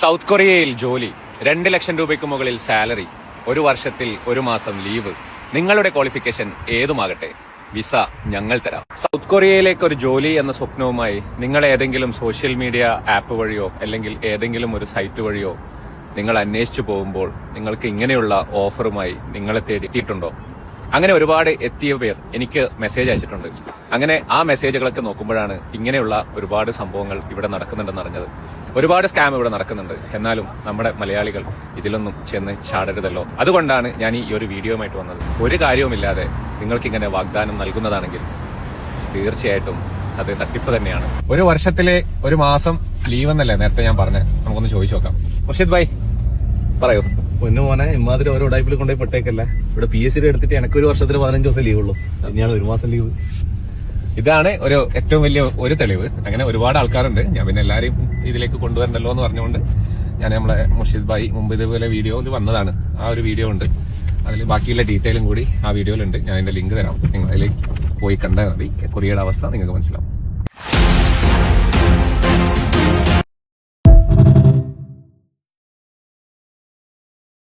South കൊറിയയിൽ ജോലി, 2 ലക്ഷം രൂപയ്ക്ക് മുകളിൽ സാലറി, 1 വർഷത്തിൽ 1 മാസം ലീവ്. നിങ്ങളുടെ ക്വാളിഫിക്കേഷൻ ഏതുമാകട്ടെ, വിസ ഞങ്ങൾ തരാം. സൗത്ത് കൊറിയയിലേക്ക് ഒരു ജോലി എന്ന സ്വപ്നവുമായി നിങ്ങൾ ഏതെങ്കിലും സോഷ്യൽ മീഡിയ ആപ്പ് വഴിയോ അല്ലെങ്കിൽ ഏതെങ്കിലും ഒരു സൈറ്റ് വഴിയോ നിങ്ങൾ അന്വേഷിച്ചു പോകുമ്പോൾ നിങ്ങൾക്ക് ഇങ്ങനെയുള്ള ഓഫറുമായി നിങ്ങളെ തേടിയിട്ടുണ്ടോ? അങ്ങനെ ഒരുപാട് എത്തിയ പേർ എനിക്ക് മെസ്സേജ് അയച്ചിട്ടുണ്ട്. അങ്ങനെ ആ മെസ്സേജുകളൊക്കെ നോക്കുമ്പോഴാണ് ഇങ്ങനെയുള്ള ഒരുപാട് സംഭവങ്ങൾ ഇവിടെ നടക്കുന്നുണ്ടെന്ന് അറിഞ്ഞത്. ഒരുപാട് സ്കാം ഇവിടെ നടക്കുന്നുണ്ട്. എന്നാലും നമ്മുടെ മലയാളികൾ ഇതിലൊന്നും ചെന്ന് ചാടരുതല്ലോ. അതുകൊണ്ടാണ് ഞാൻ ഈ ഒരു വീഡിയോയുമായിട്ട് വന്നത്. ഒരു കാര്യവുമില്ലാതെ നിങ്ങൾക്കിങ്ങനെ വാഗ്ദാനം നൽകുന്നതാണെങ്കിൽ തീർച്ചയായിട്ടും അത് തട്ടിപ്പ് തന്നെയാണ്. 1 വർഷത്തിലെ 1 മാസം ലീവ് എന്നല്ലേ നേരത്തെ ഞാൻ പറഞ്ഞത്. നമുക്കൊന്ന് ചോദിച്ചു നോക്കാം. മുർഷിദ് ഭായ് പറയൂ. പൊന്നു മോനെ, ഇമാതിരി ഓരോ ഉടായ്പിൽ കൊണ്ടുപോയി പെട്ടേക്കല്ലേ. ഇവിടെ PSC എടുത്തിട്ട് എനിക്ക് 1 വർഷത്തിൽ 15 ദിവസം ലീവ് ഉള്ളൂ. ഇനിയാണ് 1 മാസം ലീവ്. ഇതാണ് ഒരു ഏറ്റവും വലിയ ഒരു തെളിവ്. അങ്ങനെ ഒരുപാട് ആൾക്കാരുണ്ട്. ഞാൻ പിന്നെ എല്ലാരെയും ഇതിലേക്ക് കൊണ്ടുവരണ്ടല്ലോ എന്ന് പറഞ്ഞുകൊണ്ട് ഞാൻ നമ്മളെ മുർഷിദ് ഭായ് മുമ്പ് ഇതുപോലെ വീഡിയോയിൽ വന്നതാണ്. ആ ഒരു വീഡിയോ ഉണ്ട്. അതിൽ ബാക്കിയുള്ള ഡീറ്റെയിലും കൂടി ആ വീഡിയോയിലുണ്ട്. ഞാൻ അതിന്റെ ലിങ്ക് തരാം. നിങ്ങൾ അതിൽ പോയി കണ്ടാൽ മതി. കൊറിയയുടെ അവസ്ഥ നിങ്ങൾക്ക് മനസ്സിലാവും.